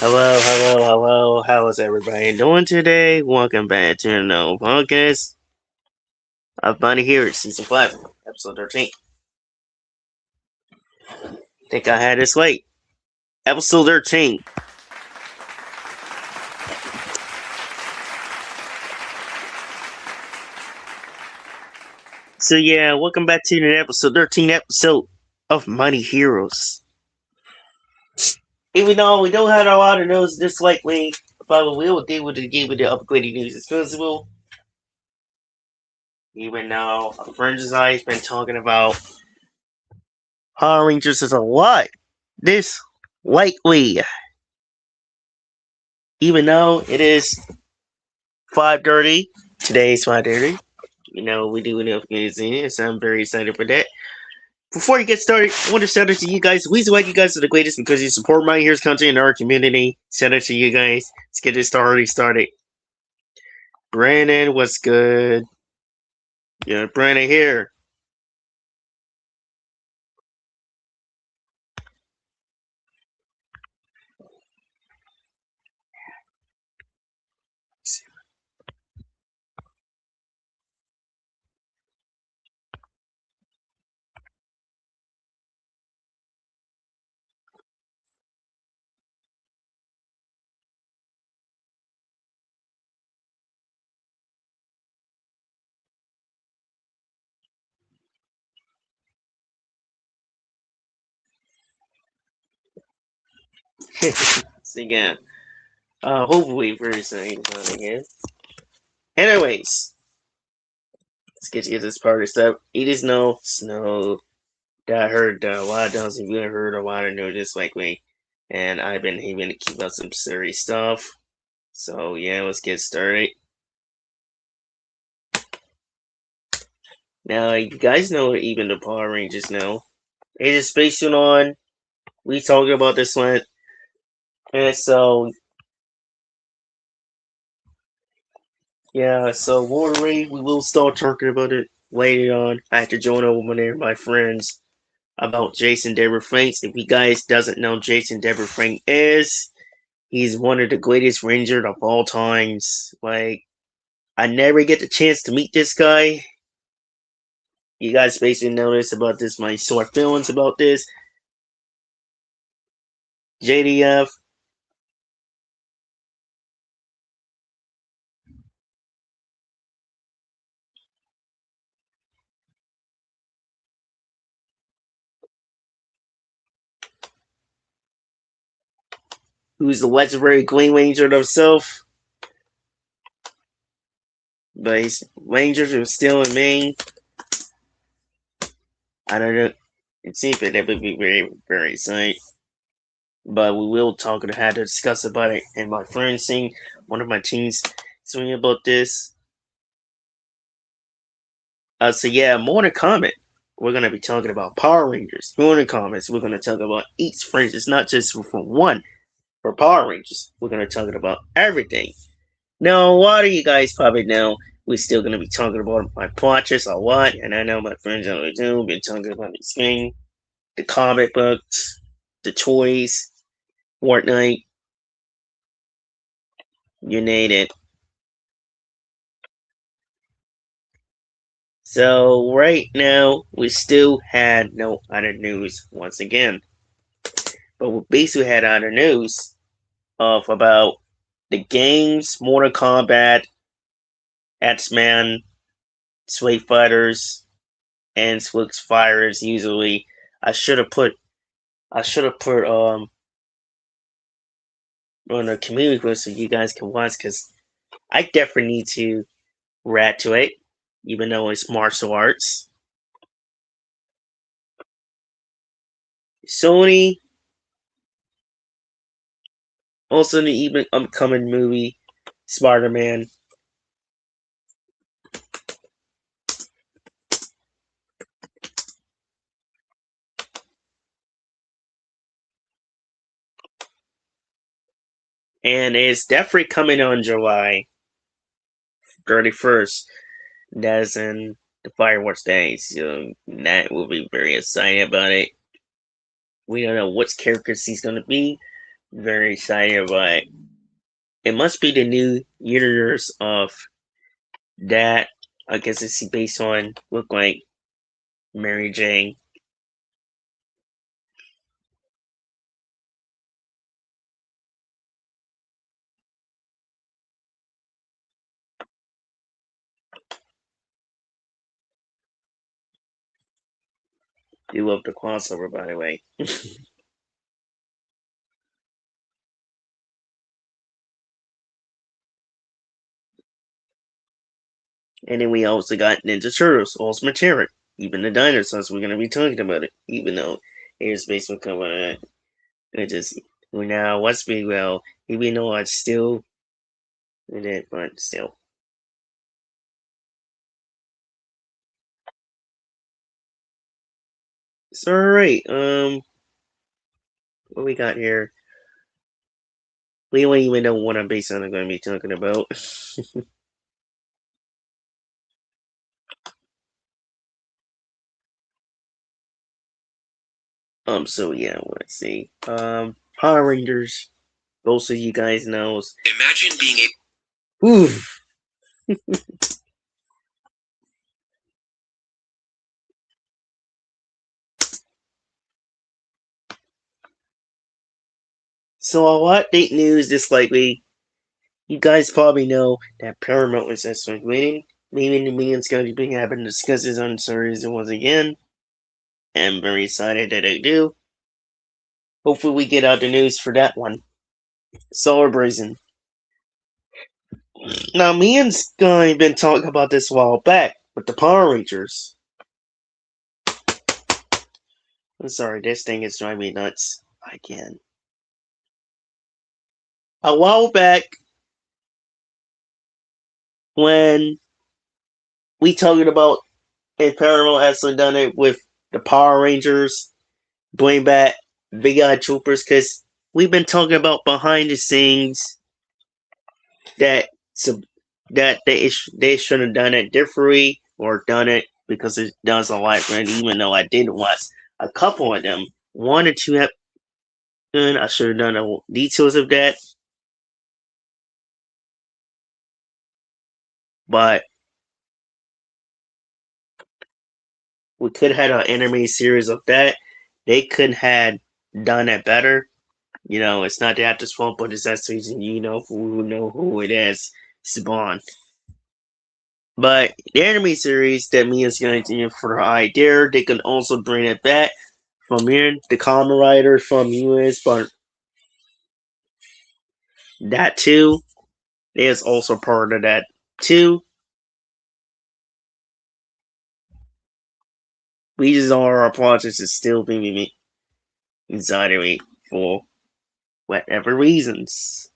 Hello. How is everybody doing today? Welcome back to the podcast of Bunny here, Season 5, Episode 13. Think I had this late. Episode 13. So yeah, welcome back to the episode 13 episode of Money Heroes. Even though we don't have a lot of news this lately, but we will deal with the game with the upgraded news as possible. Even though our friends and I have been talking about Power Rangers is a lot this lately. Even though it is 5:30, today's 5:30. We do enough amazing, so I'm very excited for that. Before you get started, I want to shout out to you guys. We like you guys are the greatest because you support my Here's content in our community. Shout out to you guys. Let's get this started. Brandon, what's good? Yeah, Brandon here. So again, hopefully very soon again. Anyways, let's get this party stuff. It is no snow. I heard a lot of times you heard a lot of news just like me, and I've been having to keep up some serious stuff. So yeah, let's get started. Now you guys know even the Power Rangers know. It is based on we talked about this one, and so yeah, so Wolverine we will start talking about it later on. I have to join over one of my friends about Jason Deborah Franks. If you guys doesn't know Jason Deborah Frank is, he's one of the greatest Rangers of all times. Like I never get the chance to meet this guy. You guys basically know this about this, my short feelings about this. JDF. Who's the legendary Green Ranger himself. But his Rangers are still in Maine. I don't know. It seems that would be very, very exciting. But we will talk and have to discuss about it. And my friend seeing one of my teams swing about this. So yeah, more to comment. We're gonna be talking about Power Rangers. More in the comments, we're gonna talk about each franchise, not just for one. For Power Rangers, we're gonna talk about everything. Now, a lot of you guys probably know we're still gonna be talking about my watches a lot, and I know my friends on the Zoom been talking about this thing, the comic books, the toys, Fortnite, you name it. So right now, we still had no other news once again. But we basically had other news of about the games, Mortal Kombat, X-Men, Street Fighters, and Switch Fighters. Usually, I should have put on the community post so you guys can watch because I definitely need to react to it, even though it's martial arts. Sony also the even upcoming movie Spider-Man. And it's definitely coming on July 31st. That's in the fireworks day, so that will be very excited about it. We don't know which characters he's going to be, very excited about it. It must be the new universe of that. I guess it's based on look like Mary Jane. You love the crossover, by the way. And then we also got Ninja Turtles, Ultimate Terror. Even the dinosaurs, we're gonna be talking about it. Even though Airspace will cover that. It just now what's be well, even though I still in it, but still. So alright, what we got here? We don't even know what I'm basically gonna be talking about. So yeah, let's see. Power Rangers. Most of you guys knows. Imagine being a Oof. So a lot big news this likely. You guys probably know that Paramount is actually winning. Maybe the meeting's going to be having discussions on series once again. I'm very excited that I do. Hopefully we get out the news for that one. Solar Brazen. Now me and Sky been talking about this a while back with the Power Rangers. I'm sorry, this thing is driving me nuts. Again. A while back when we talking about and Paramount actually done it with the Power Rangers, bring back VI Troopers, because we've been talking about behind the scenes that that they should have done it differently or done it because it does a lot. And even though I did watch a couple of them, one or two I should have done the details of that, but we could have had an anime series of that. They could have done it better. You know, it's not the actor's fault, but it's that season. You know who it is. Spawn. But the anime series that Mia's going to do for the idea, they can also bring it back from here. The Kamen Rider from US, but that too is also part of that too. We just are our projects is still being anxiety for whatever reasons.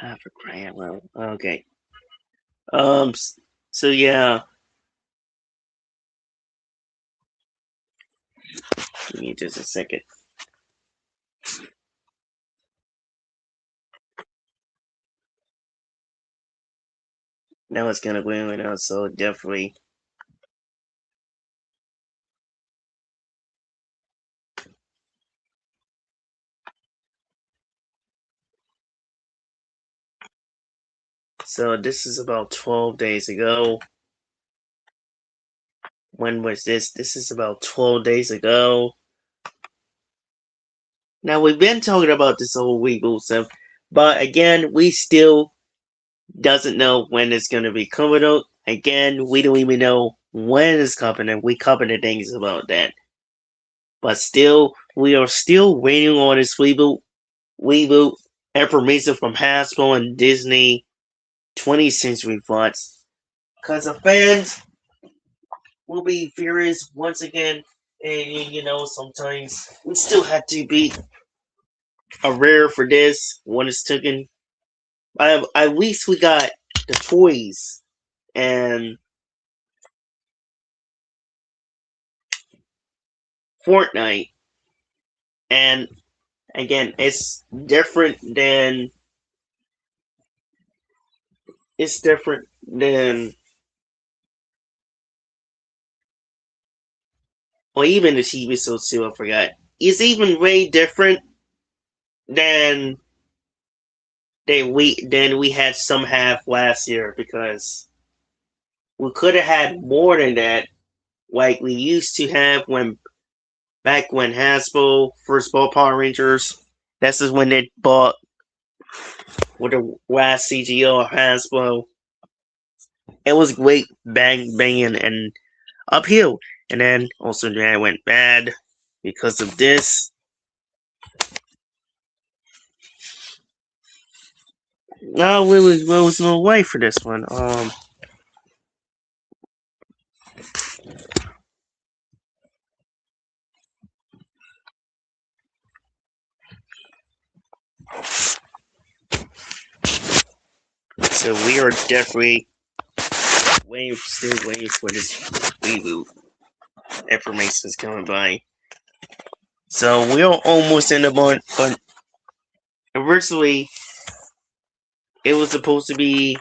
I for crying well. Okay. Um. So yeah. Give me just a second. Now it's kind of going out, so definitely. So this is about 12 days ago. When was this? This is about 12 days ago. Now we've been talking about this whole reboot stuff, but again, we still doesn't know when it's gonna be coming out. Again, we don't even know when it's coming, and we cover the things about that. But still, we are still waiting on this reboot information from Hasbro and Disney 20th Century Fox. Because the fans will be furious once again. And sometimes we still have to be aware for this when it's taken. At least we got the toys and Fortnite. And again, it's different than or even the TV show too, I forgot. It's even way different than we had some half last year because we could have had more than that, like we used to have back when Hasbro first bought Power Rangers. This is when they bought with the last CGO of Hasbro. It was great banging and uphill. And then also that went bad because of this. No, there was no way for this one. So we are definitely still waiting for this reboot. Information is coming by. So we're almost in the month, but originally it was supposed to be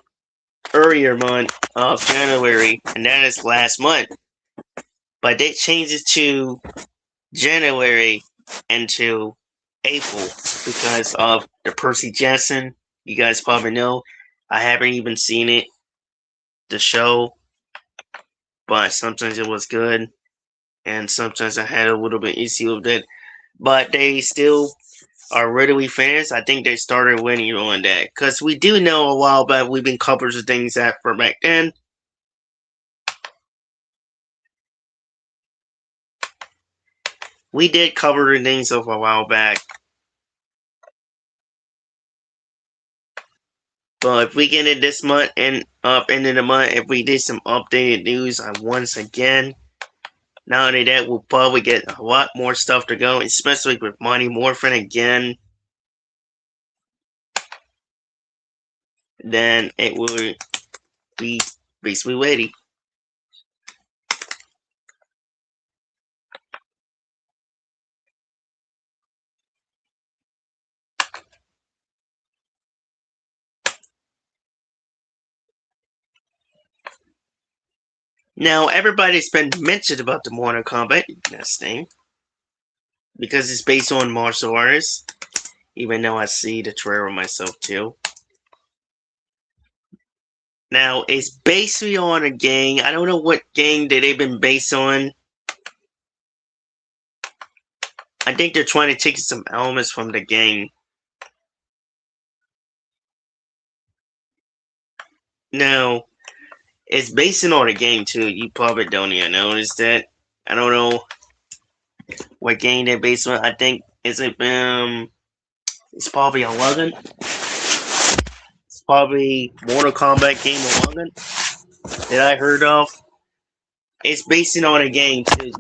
earlier month of January, and that is last month. But they changed it to January into April because of the Percy Jackson. You guys probably know. I haven't even seen it, the show, but sometimes it was good, and sometimes I had a little bit issue with it. But they still are really fans. I think they started winning on that because we do know a while back we've been covering the things that for back then. We did cover the things of a while back. But if we get it this month and end of the month, if we did some updated news on once again, not only that, we'll probably get a lot more stuff to go, especially with Mighty Morphin again. Then it will be basically ready. Now, everybody's been mentioned about the Mortal Kombat this thing because it's based on martial arts, even though I see the trailer myself too. Now, it's basically on a game. I don't know what game that they've been based on. I think they're trying to take some elements from the game. Now, it's based on a game too. You probably don't even notice that. I don't know what game they're based on. I think it's probably 11. It's probably Mortal Kombat game 11 that I heard of. It's based on a game too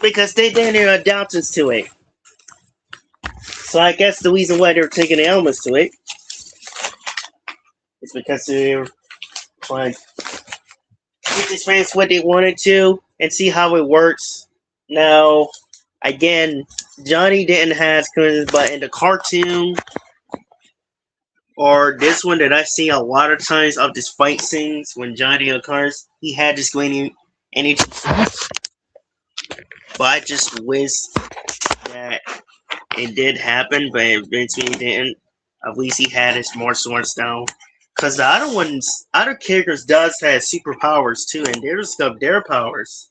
because they did their adaptations to it. So I guess the reason why they're taking the elements to it is because they're trying to teach the fans what they wanted to and see how it works. Now, again, Johnny didn't have, but in the cartoon or this one that I've seen a lot of times of this fight scenes when Johnny occurs, he had this green energy. But I just wish that it did happen, but eventually it didn't. At least he had his martial arts down. Because the other characters does have superpowers too, and they just got their powers.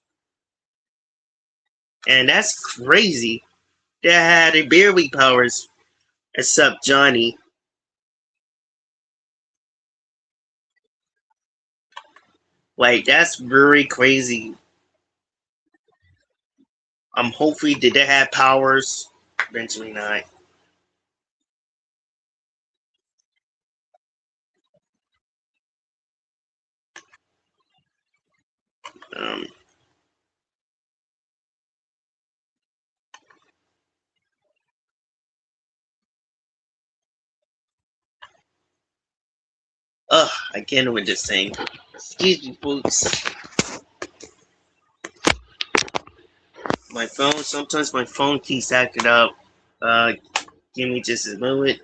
And that's crazy. They had a barely powers, except Johnny. Like, that's very crazy. Hopefully, did they have powers? Eventually not. Um, Again with this thing. Excuse me, folks. My phone, sometimes my phone keeps acting up. Give me just a moment.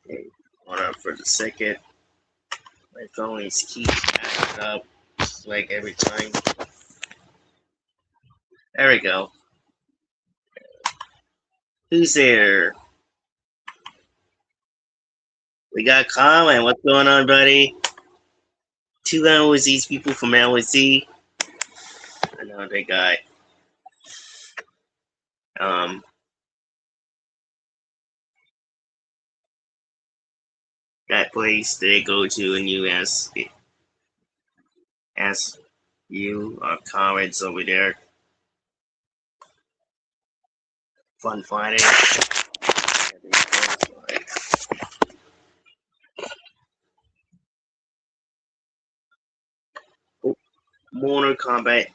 Okay, hold on for a second. My phone is keeps acting up like every time. There we go. Who's there? We got Colin. What's going on, buddy? Two LOZ's people from LOZ. Another guy. That place they go to and you ask you comments over there. Fun Friday. Oh, Mortal Kombat.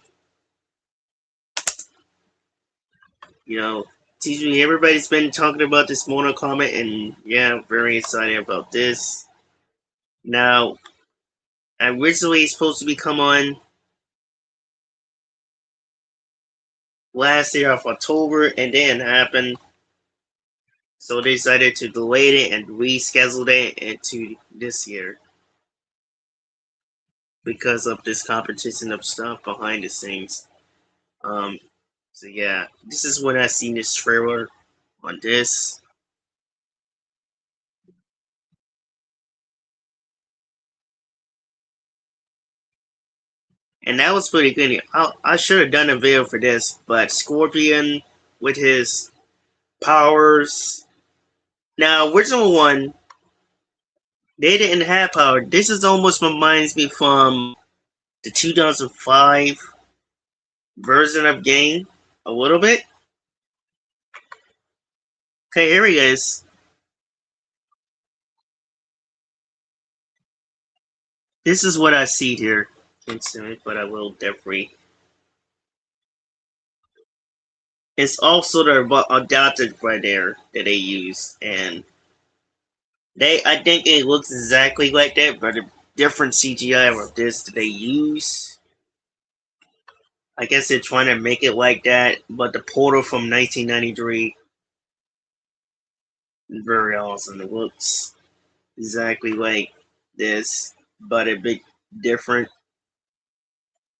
You know, TG, everybody's been talking about this Mortal Kombat, and yeah, I'm very excited about this. Now, originally it's supposed to be come on last year of October, and then happened. So they decided to delay it and reschedule it into this year because of this competition of stuff behind the scenes. So yeah, this is when I seen this trailer on this. And that was pretty good. I should have done a video for this, but Scorpion with his powers. Now, original one, they didn't have power. This is almost reminds me from the 2005 version of game a little bit. Okay, here he is. This is what I see here. Can't see it, but I will definitely. It's also the adapted right there that they use, and I think it looks exactly like that, but a different CGI of this that they use. I guess they're trying to make it like that, but the Portal from 1993 is very awesome. It looks exactly like this, but a bit different.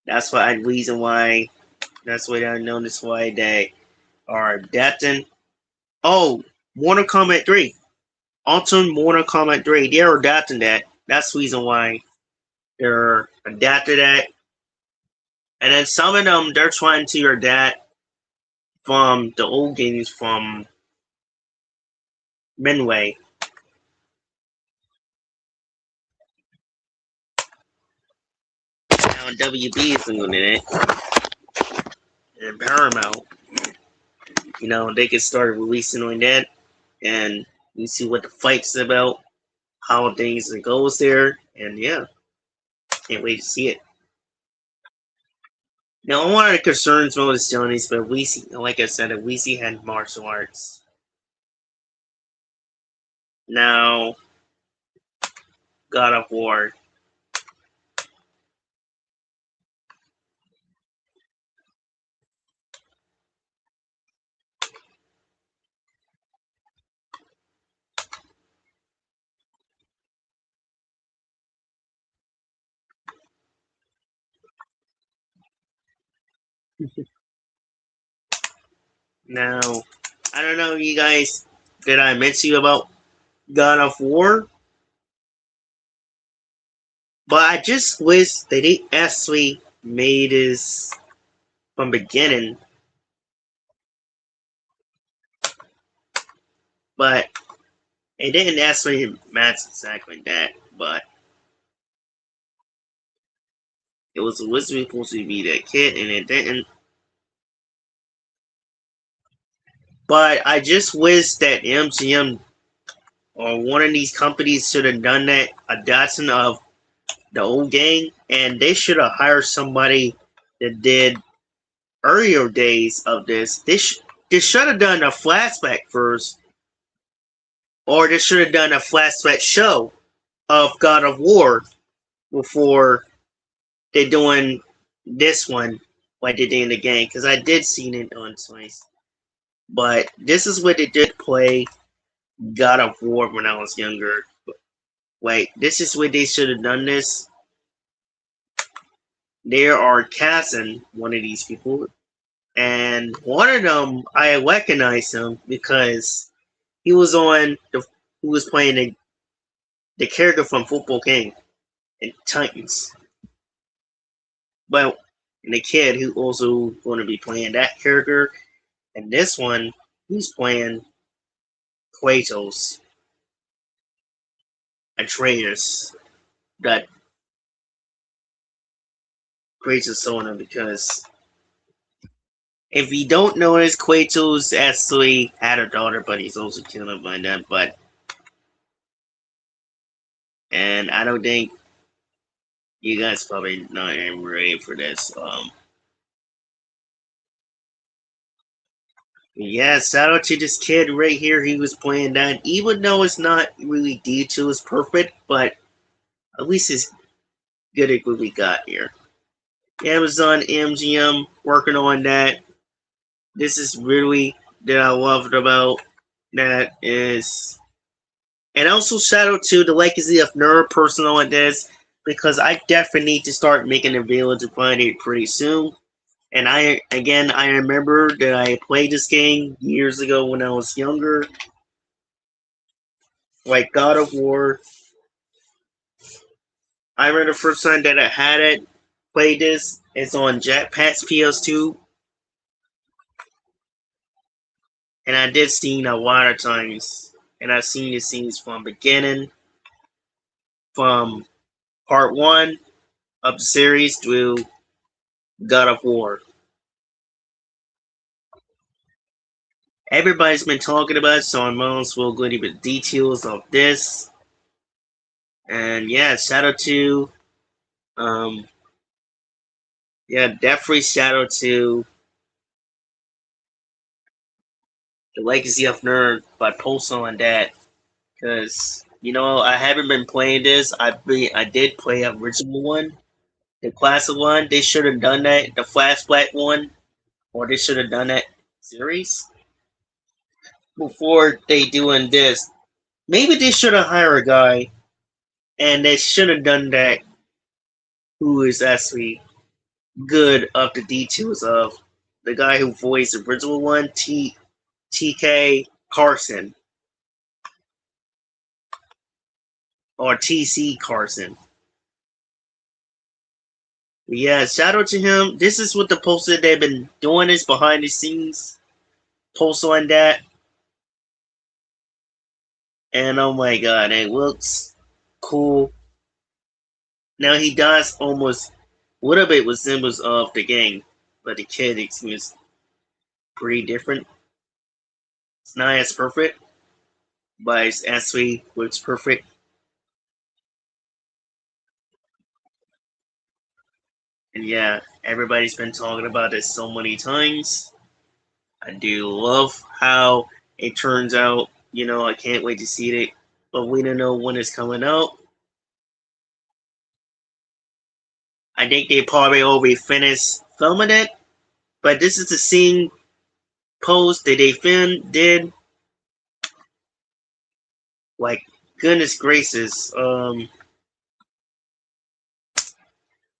That's why reason why. That's why I noticed why they are adapting. Oh, Mortal Kombat 3. Ultimate Mortal Kombat 3. They're adapting that. That's the reason why they're adapted that. And then some of them they're trying to adapt from the old games from Midway. Now WB is doing it. And Paramount. You know, they could start releasing on that and you see what the fight's about, how things goes there, and yeah. Can't wait to see it. Now, one of the concerns about this Johnny's, but we see, like I said, we see had martial arts. Now, God of War. Now, I don't know, you guys, did I mention you about God of War? But I just wish that they actually made this from beginning. But it didn't actually match exactly that. But it was originally supposed to be that kid, and it didn't. But I just wish that MGM or one of these companies should have done that adaptation of the old gang, and they should have hired somebody that did earlier days of this. They should have done a flashback first, or they should have done a flashback show of God of War before they doing this one like they did in the game. Because I did see it on twice, but this is what they did play God of War when I was younger. Like this is where they should have done this. They are casting one of these people, and one of them I recognize him because he was on the who was playing the character from Football King and Titans. But the kid who also going to be playing that character, and this one he's playing Kratos, Atreus. That Kratos on him because if you don't notice, Kratos actually had a daughter, but he's also killed by that. But and I don't think you guys probably not even ready for this. Yeah, shout out to this kid right here. He was playing that, even though it's not really details perfect, but at least it's good at what we got here. Amazon MGM working on that. This is really that I loved about that is, and also shout out to the Legacy of Nerd person on this because I definitely need to start making a video to find it pretty soon. And I remember that I played this game years ago when I was younger, like God of War. I remember the first time that I had it, played this. It's on Jetpack's PS2, and I did see it a lot of times. And I've seen the scenes from beginning, from part one of the series through God of War. Everybody's been talking about it, so I might as well go into the details of this. And yeah, shout out to um yeah, definitely shout out to the Legacy of Nerd by posting on that. Cause I haven't been playing this. I did play a original one, the classic one. They should have done that, the flashback one, or they should have done that series before they doing this. Maybe they should have hired a guy, and they should have done that. Who is actually good of the details of the guy who voiced the original one, TK Carson or TC Carson. Yeah, shout out to him. This is what the poster they've been doing is behind the scenes post on that. And oh my god, it looks cool. Now he does almost a little bit with symbols of the gang, but the kid is pretty different. It's not as perfect, but it's actually looks perfect. And yeah, everybody's been talking about it so many times. I do love how it turns out. I can't wait to see it, but we don't know when it's coming out. I think they probably already finished filming it, but this is the scene post that they did. Like, goodness gracious.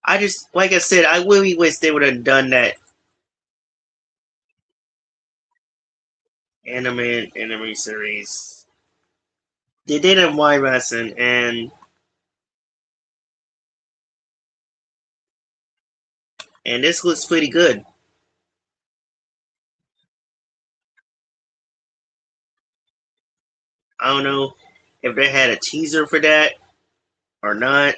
I just, like I said, I really wish they would have done that anime series. They did a Y wrestling, and this looks pretty good. I don't know if they had a teaser for that or not.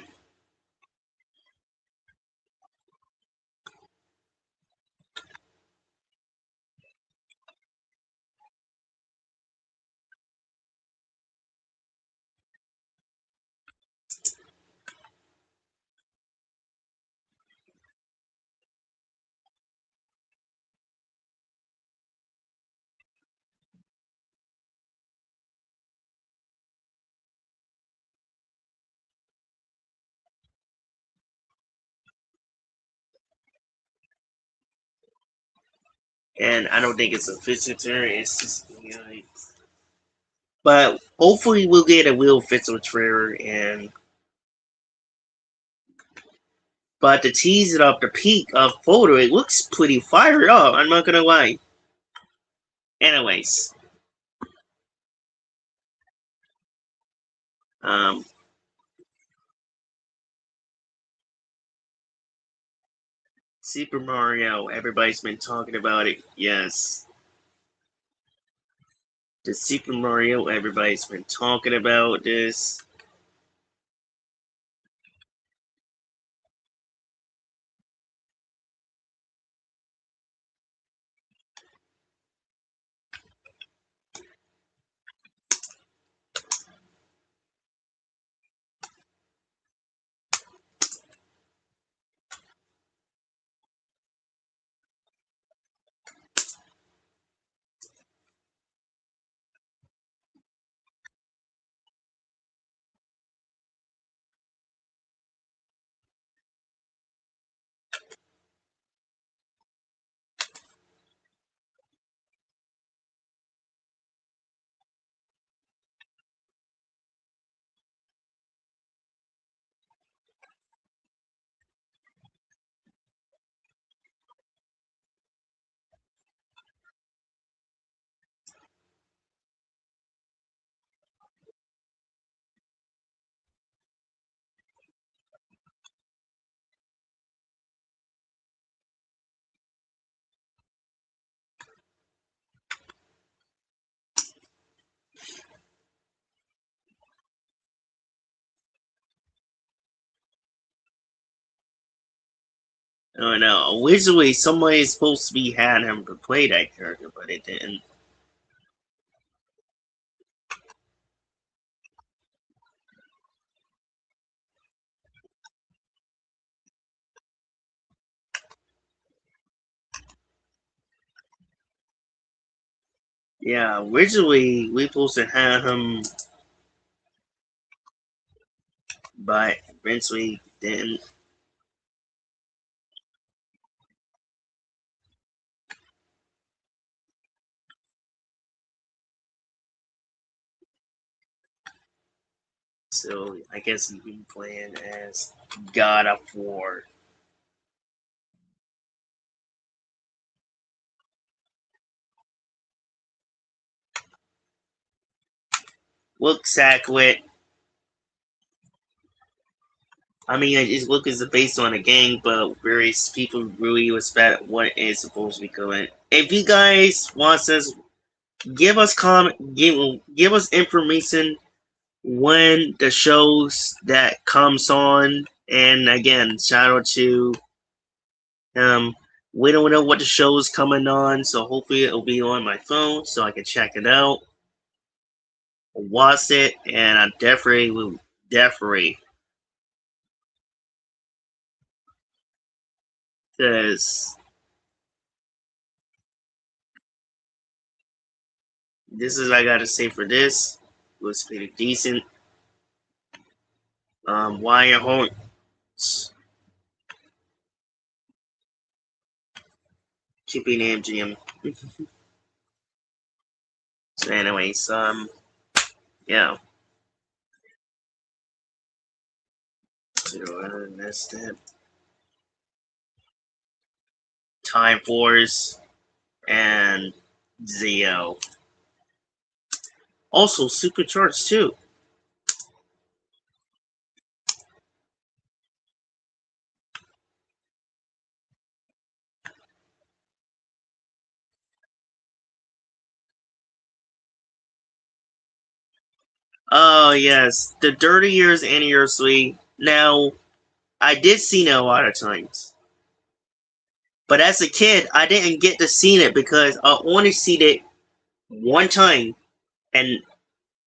and I don't think it's a visitor. It's just, but hopefully we'll get a Will Fitzgerald trailer, and but to tease it up, the peak of photo, it looks pretty fired up. I'm not gonna lie. Anyways, um, Super Mario. Everybody's been talking about it. Yes, the Super Mario. Everybody's been talking about this. Oh no! Originally, somebody's supposed to be had him to play that character, but it didn't. Yeah, originally we supposed to have him, but eventually didn't. So I guess he's been playing as God of War. Looks accurate. I mean, it look is based on a game, but various people really respect what is supposed to be going. If you guys want us, give us information when the shows that comes on. And again, shout out to um. We don't know what the show is coming on, so hopefully it'll be on my phone so I can check it out, watch it, and I definitely will definitely because this is what I gotta say for this. It was pretty decent. Wire Horns, keeping MGM. So, anyways, yeah. So, that's that. Time Force and Zio. Also, Supercharged too. Oh yes, the Dirty Years anniversary. Now, I did see it a lot of times, but as a kid, I didn't get to see it because I only seen it one time, and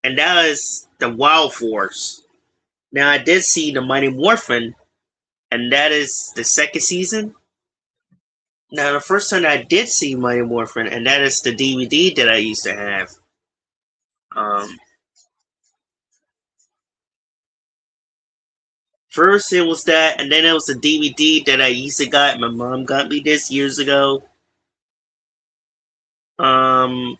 that is the Wild Force. Now I did see the Mighty Morphin, and that is the second season. Now the first time I did see Mighty Morphin, and that is the DVD that I used to have. Um, First it was that, and then it was the DVD that I used to got. My mom got me this years ago. Um,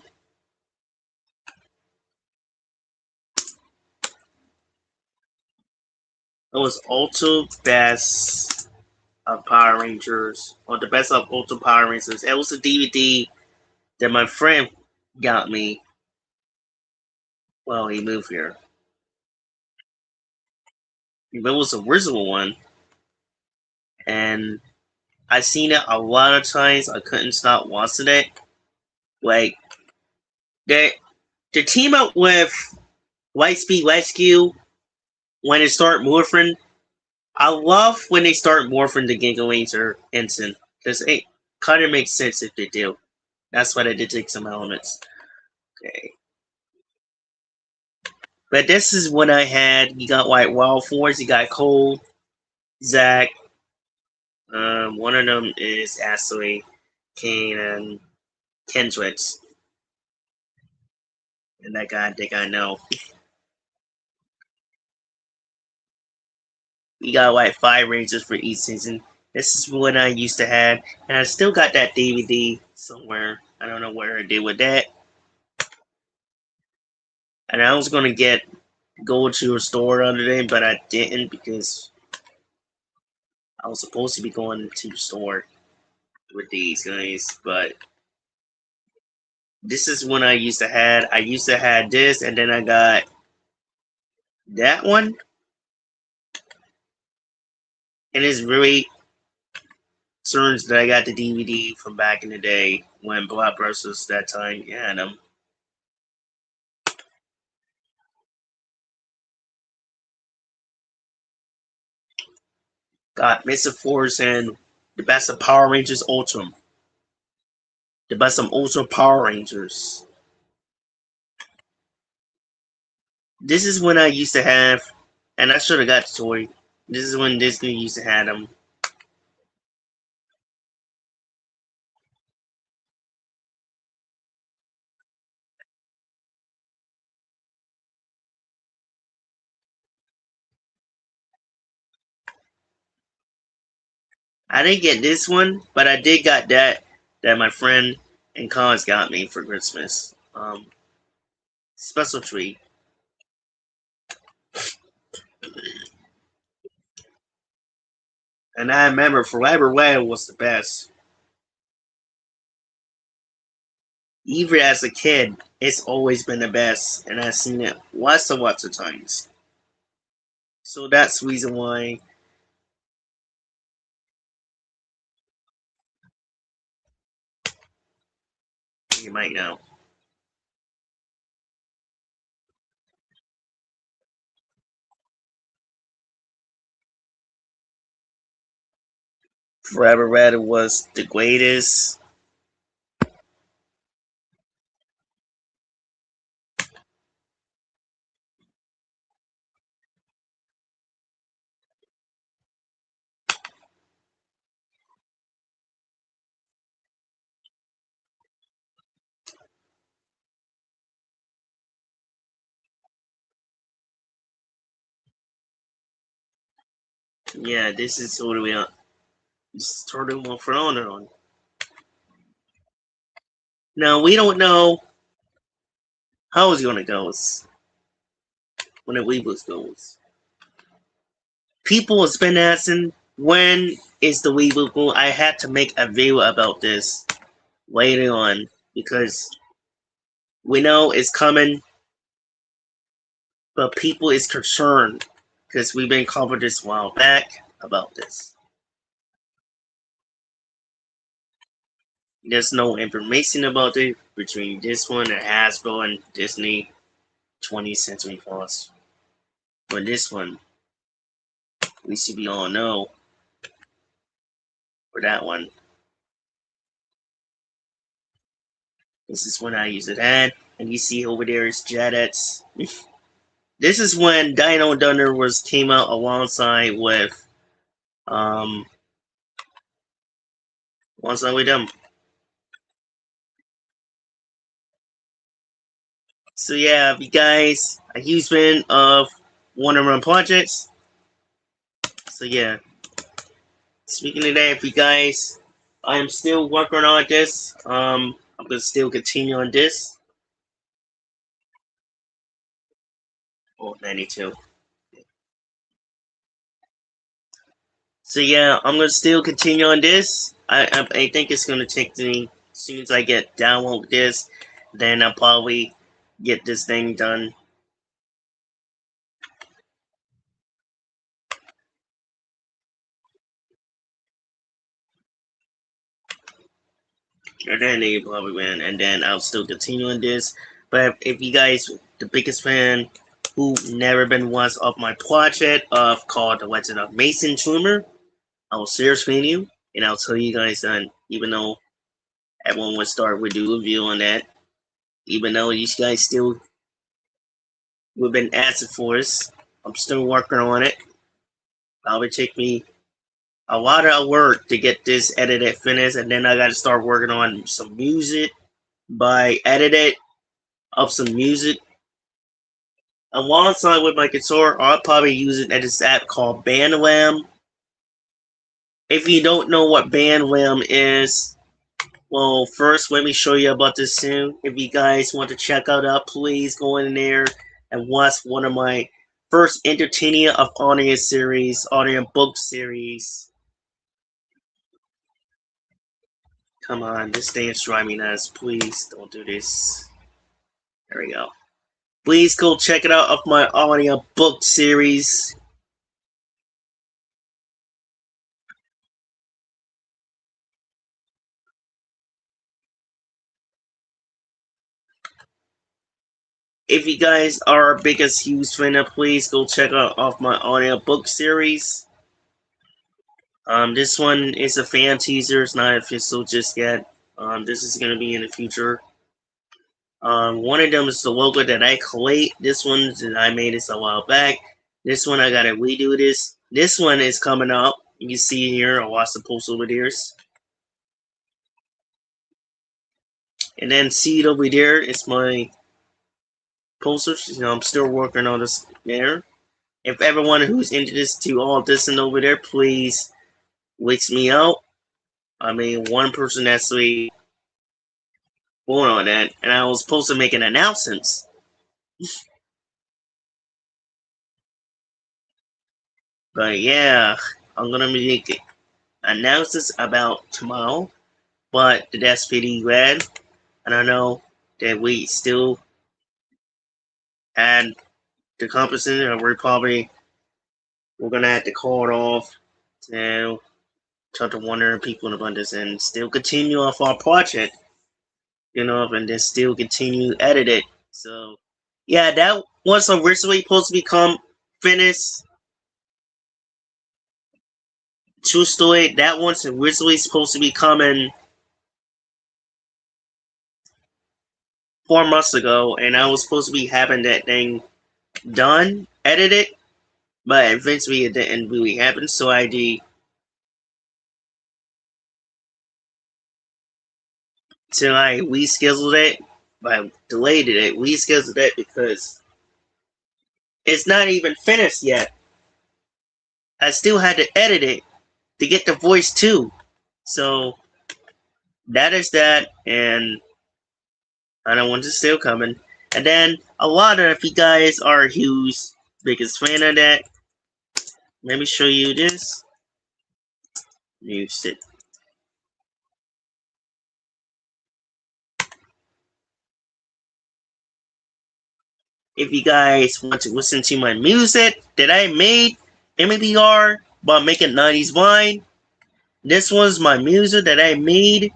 it was Ultra Best of Power Rangers, or the Best of Ultra Power Rangers. It was a DVD that my friend got me. Well, he moved here. It was the original one, and I seen it a lot of times. I couldn't stop watching it. Like the team up with Lightspeed Rescue when it start morphing. I love when they start morphing the Giga Ranger Ensign because it kind of makes sense if they do. That's why they did take some elements. Okay. But this is what I had. You got like Wild Force, you got Cole, Zach. One of them is Ashley, Kane, and Kendricks. And that guy I think I know. You got like 5 Rangers for each season. This is what I used to have. And I still got that DVD somewhere. I don't know where I did with that. And I was gonna go to a store the other day, but I didn't because I was supposed to be going to the store with these guys. But this is when I used to have. I used to have this, and then I got that one. And it's really concerns that I got the DVD from back in the day when Blockbusters that time had them. Got Mr. Force and the best of Power Rangers Ultra. The best of Ultra Power Rangers. This is when I used to have, and I should have got the toy. This is when Disney used to have them. I didn't get this one, but I did got that my friend and Cons got me for Christmas. Special treat. And I remember Forever Red was the best. Even as a kid, it's always been the best, and I've seen it lots of times. So that's the reason why you might know. Forever Red was the greatest. Yeah, this is totally on. This is totally on for on. Now we don't know how it's gonna go when the reboot goes. People have been asking when is the reboot going. I had to make a video about this later on because we know it's coming, but people is concerned because we've been covered this a while back about this. There's no information about it between this one and Hasbro and Disney 20th Century Fox. But this one, we should be all know for that one. This is when I use it at, and you see over there is Jedettes. This is when Dino Thunder came out alongside with alongside with them. So yeah, if you guys a huge fan of Warner Run projects. So yeah. Speaking of that, if you guys I am still working on this. I'm gonna still continue on this. Oh, 92. So yeah, I'm gonna still continue on this. I think it's gonna take me as soon as I get download this, then I'll probably get this thing done. And then they probably win, and then I'll still continue on this. But if you guys, the biggest fan who never been once of my project of called The Legend of Mason Trimmer, I will seriously you, and I'll tell you guys that even though everyone would start with a review on that, even though you guys still we've been asking for us, I'm still working on it. Probably take me a lot of work to get this edited finished, and then I got to start working on some music by edited of some music. Alongside with my guitar, I'll probably use it at this app called Bandwidth. If you don't know what Bandwidth is, well, first let me show you about this soon. If you guys want to check out please go in there and watch one of my first entertaining of audio series, audio book series. Come on, this thing is driving me nuts. Please don't do this. There we go. Please go check it out of my audio book series. If you guys are our biggest huge fan, please go check out off my audio book series. This one is a fan teaser. It's not official just yet. This is gonna be in the future. One of them is the logo that I collate. This one that I made this a while back. This one I gotta redo this. This one is coming up. You can see here. I'll watch the post over there. And then see it over there. It's my posters. You know, I'm still working on this there. If everyone who's into this to all this and over there, please reach me out. I mean, one person actually going on that, and I was supposed to make an announcement. But yeah, I'm gonna make announcements about tomorrow. But that's pretty bad. And I know that we still had the competition, and we're gonna have to call it off to talk to 100 people in abundance and still continue off our project, you know, and then still continue edit it. So yeah, that was originally supposed to become finished. True story, that one's originally supposed to be coming 4 months ago, and I was supposed to be having that thing done, edited, but eventually it didn't really happen, so I did. So I rescheduled it, but I delayed it, rescheduled it because it's not even finished yet. I still had to edit it to get the voice too. So that is that, and I don't want to still coming. And then a lot of you guys are huge biggest fan of that. Let me show you this. Use it. If you guys want to listen to my music that I made, MBR by Making 90s Wine. This was my music that I made.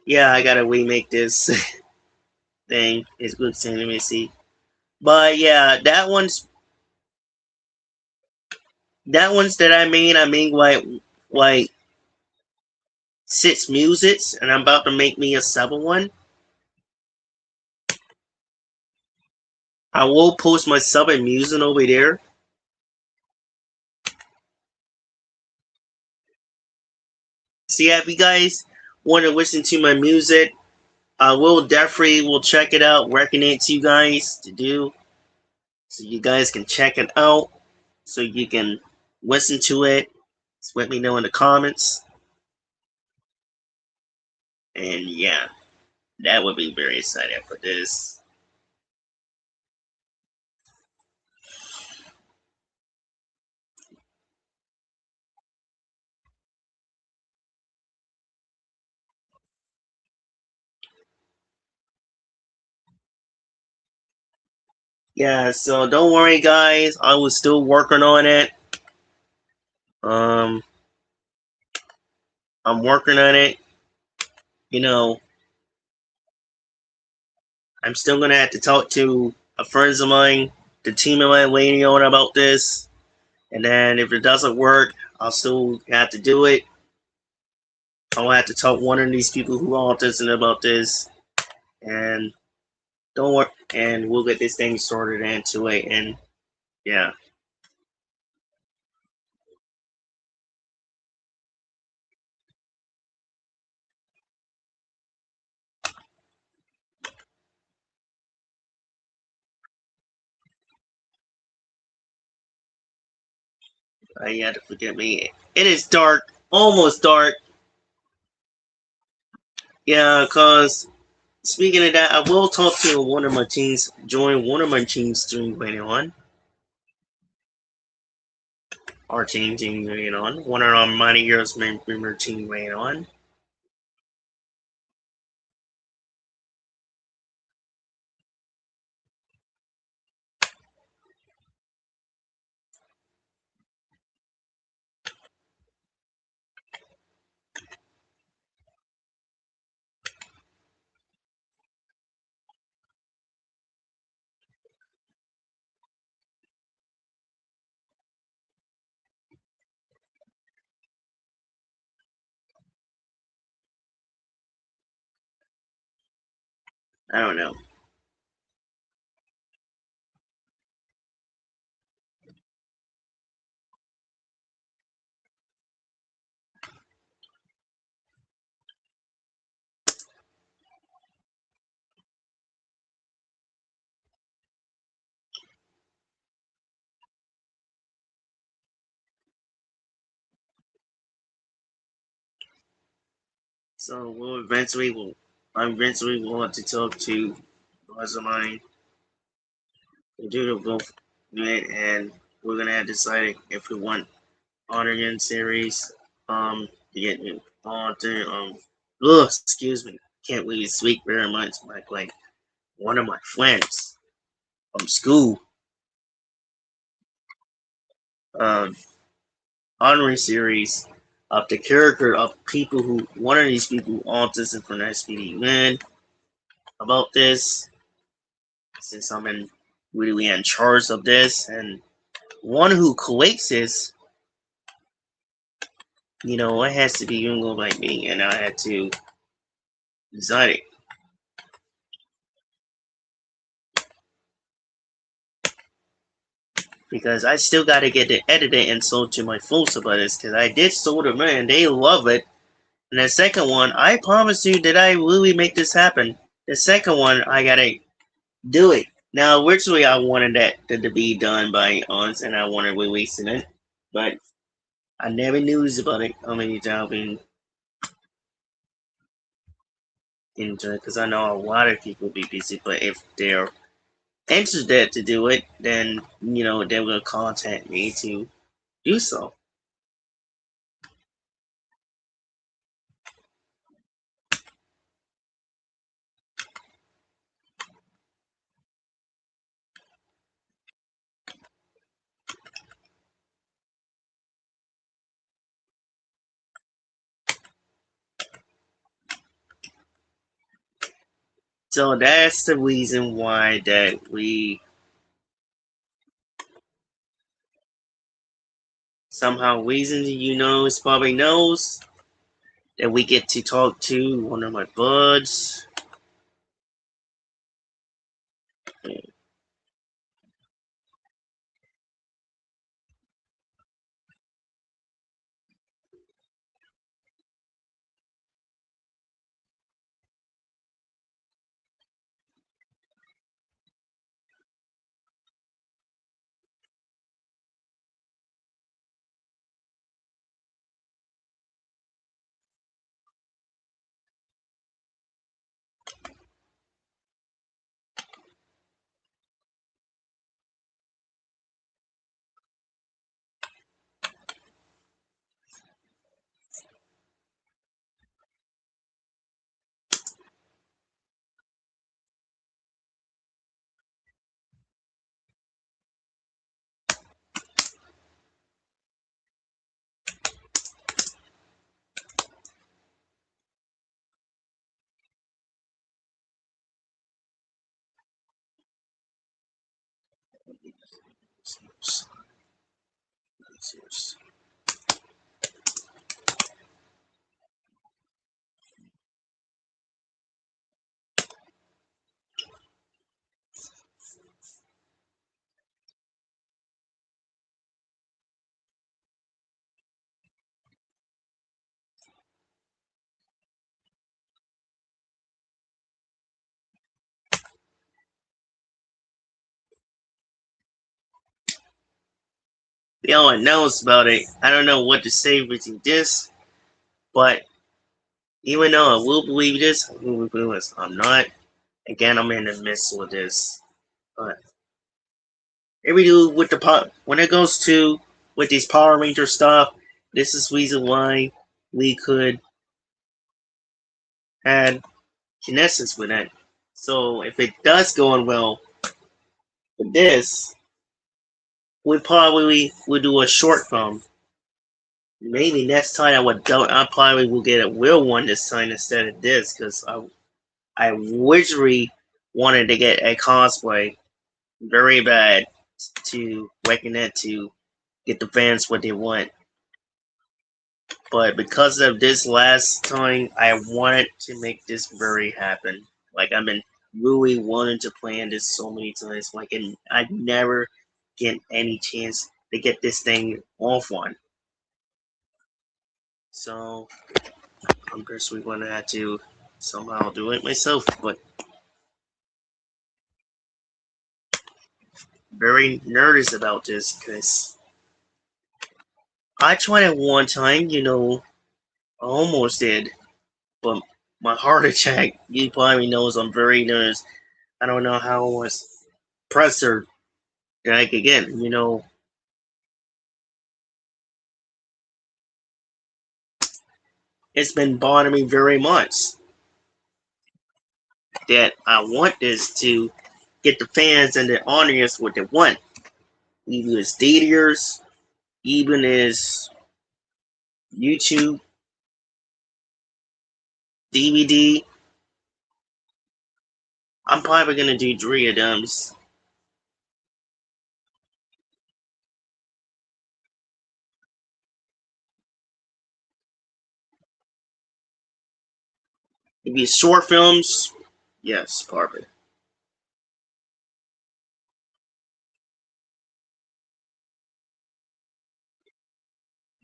Yeah, I gotta remake this thing. It's good thing, let me see. But yeah, that one's that I made like 6 musics, and I'm about to make me a 7th one. I will post my 7th music over there. So yeah, if you guys want to listen to my music, I will definitely check it out, recommend it to you guys to do, so you guys can check it out. so you can listen to it. Let me know in the comments. And yeah, that would be very exciting for this. Yeah, so don't worry, guys. I was still working on it. Um, I'm working on it. You know, I'm still gonna have to talk to a friends of mine, the team of mine, waiting on about this. And then if it doesn't work, I'll still have to do it. I'll have to talk one of these people who are autistic about this, and don't worry, and we'll get this thing sorted into it. And yeah, you have to forgive me. It is dark, almost dark. Yeah, cause speaking of that, I will talk to one of my teams, join one of my teams stream later on. Our team later on. One of our Mighty Heroes member team later on. I don't know. So I'm eventually want to talk to boss of mine, the dude of both it, and we're gonna have decided if we want Honor series, to get on to excuse me, can't really speak very much like one of my friends from school, um, honoring series of the character of people who one of these people autism from SPD man about this, since I'm really in charge of this, and one who collects this, it has to be Yungo like me, and I had to decide it. Because I still got to get it edited and sold to my folks about this, because I did sold them and they love it. And the second one, I promise you that I really make this happen. The second one, I gotta do it. Now, originally, I wanted that to be done by us, and I wanted releasing it, but I never knew about it. How many times been into it? Because I know a lot of people be busy, but if they're interested to do it, then they will contact me to do so. So that's the reason why that we somehow reason probably knows that we get to talk to one of my buds. No one knows about it. I don't know what to say with this, but even though I will believe this, I will believe this. I'm not. Again, I'm in the midst of this. But here we do with the when it goes to with these Power Ranger stuff. This is reason why we could have kinesis with it. So if it does go on well with this, we probably would do a short film. Maybe next time I probably will get a real one this time instead of this because I originally wanted to get a cosplay very bad to recognize to get the fans what they want. But because of this last time, I wanted to make this very happen. Like I've been really wanting to plan this so many times. Like and I never get any chance to get this thing off on. So I'm personally gonna have to somehow do it myself, but very nervous about this because I tried it one time, I almost did, but my heart attack, you probably knows I'm very nervous. I don't know how much pressure that I could get, It's been bothering me very much that I want this to get the fans and the audience what they want. Even as theaters, even as YouTube, DVD. I'm probably gonna do 3 of them. Maybe short films. Yes, probably.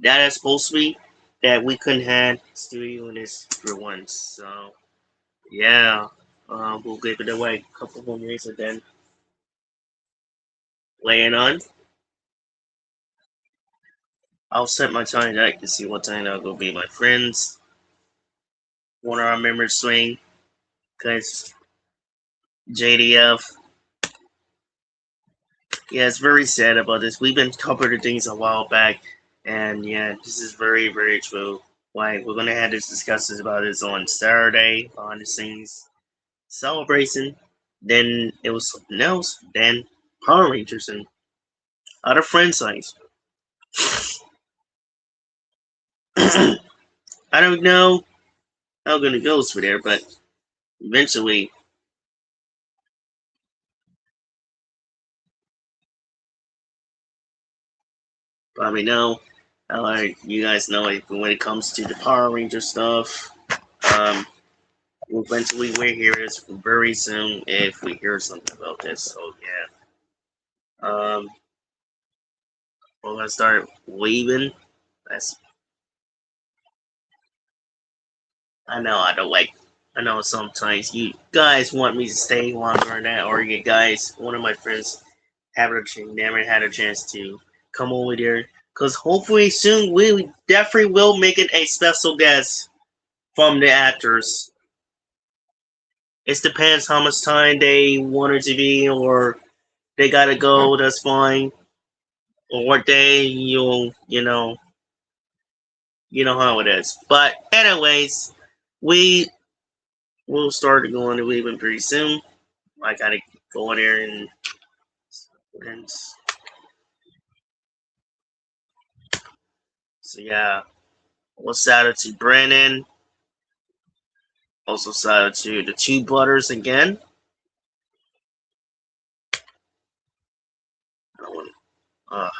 That is supposed to be that we couldn't have studio in this for once. So yeah, we'll give it away a couple more years and then laying on. I'll set my time back to see what time I'll go be my friends. One of our members swing because JDF. Yeah, it's very sad about this. We've been covering things a while back, and yeah, this is very, very true. Like we're gonna have this discussions about this on Saturday behind the scenes celebration. Then it was something else. Then Power Rangers and other friend sites. I don't know how gonna goes for there, but eventually, probably know. You guys know, like, when it comes to the Power Ranger stuff, um, eventually we'll hear this very soon if we hear something about this. So yeah, we're gonna start leaving. That's I know I don't like. I know sometimes you guys want me to stay longer than that, or you guys, one of my friends, never had a chance to come over there. Because hopefully soon we definitely will make it a special guest from the actors. It depends how much time they want it to be, or they gotta go. That's fine. Or what day you know how it is. But anyways, we will start going to leaving pretty soon. I gotta go in there and so yeah. We'll shout out to Brandon. Also shout out to the two brothers again. Ugh,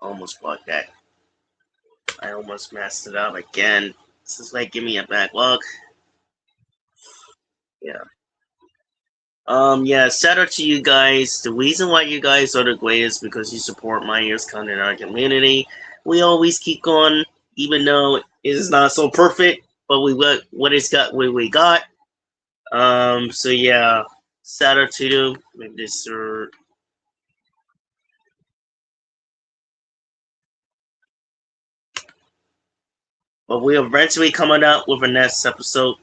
almost blocked that. I almost messed it up again. This is like give me a bad luck. Yeah. Yeah, shout out to you guys. The reason why you guys are the greatest because you support my ears content in our community. We always keep going, even though it is not so perfect, but we got what it's got what we got. So yeah, shout out to you. Make this but we're eventually coming out with a next episode.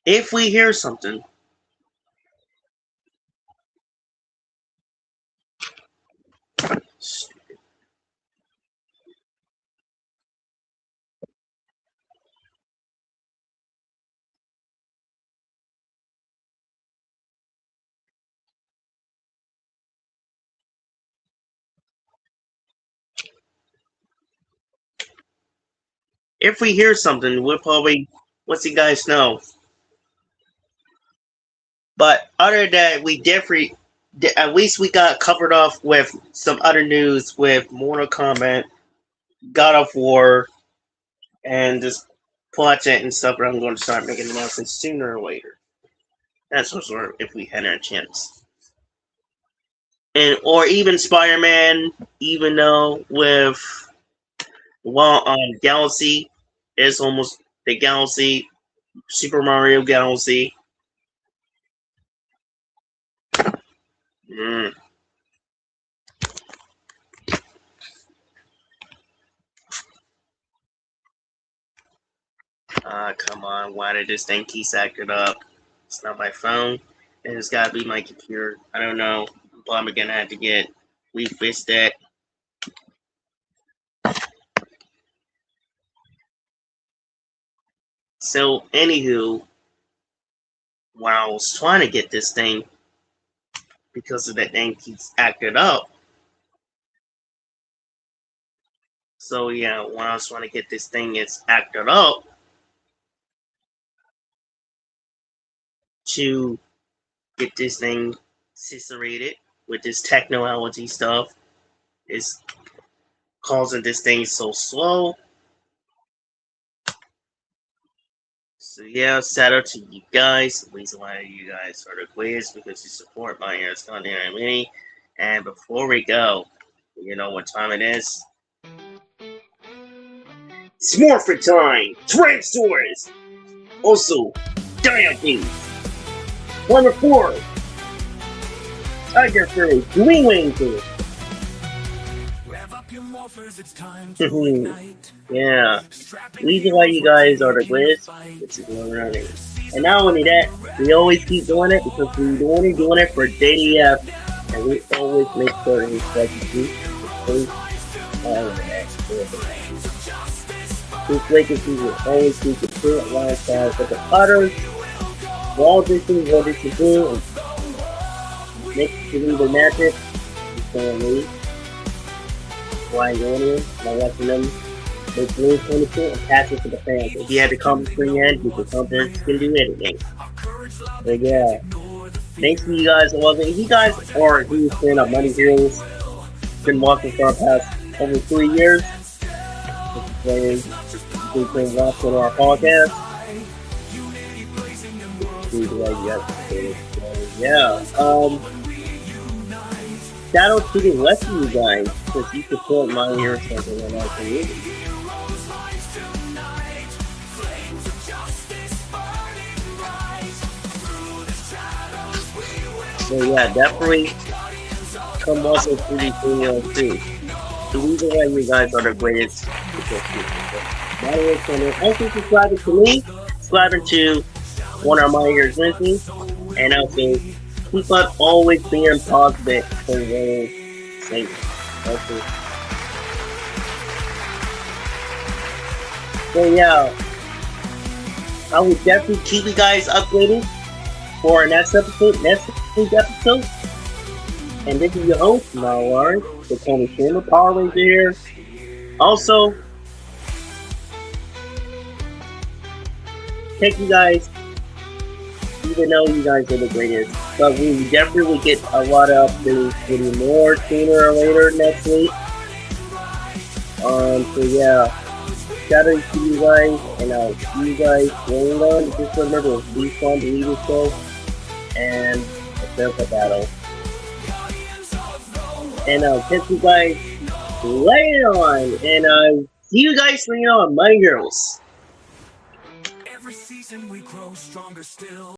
If we hear something. If we hear something, we'll probably let you guys know. But other than that, we definitely, at least we got covered off with some other news with Mortal Kombat, God of War, and this project and stuff. But I'm going to start making announcements sooner or later. That's for sure. If we had our chance, and or even Spider-Man, even though with Galaxy is almost the Galaxy, Super Mario Galaxy. Mm. Come on. Why did this thing keep acting up? It's not my phone. And it's gotta be my computer. I don't know. But I'm gonna have to get refix that. So, anywho, while I was trying to get this thing, because of that thing keeps acting up. So yeah, when I was trying to get this thing, it's acted up to get this thing situated with this technology stuff. It's causing this thing so slow. So yeah, shout out to you guys. The reason why you guys are the greatest because you support my ears content and mini. And before we go, you know what time it is? It's Morphin time! Tyrannosaurus! Also, Diamond! Number 4! Tiger Furry! Green Wing Furry! Yeah. Reason why you guys are the greatest, this is what we're running. And not only that, we always keep doing it because we're doing it for JDF, and we always make sure to respect you. This legacy will always be the true alongside with the others. All this thing what it should do and make it either magic, it's gonna leave. Why going in, by watching them make Blue 22 and pass it to the fans. If you had to come spring end, you can come there, you can do anything. But yeah, thanks to you guys for watching. If you guys are a huge fan of Money Heroes, been watching for the past over 3 years, you've been watching our podcast. Yeah, shout out to the rest of you guys because you support my ear something in our community. So yeah, definitely come watch us through these videos too. The reason why you guys are the greatest because you support my ear channel. Also subscribing to me, subscribing to one of my ears Wednesday, and also keep on always being positive and really safe. Okay. So yeah, I will definitely keep you guys updated for our next week's episode. And this is your host, Marwan, the Tony Streamer, Power Ranger here. Also, take you guys, be even know you guys are the greatest. But we definitely will get a lot of updates getting more sooner or later next week. So yeah. Shout out to you guys, and I'll see you guys later on. Just remember, be fun, believe yourself, and prepare for battle. And I'll catch you guys later on, and see you guys later on, my girls. Every season we grow stronger still.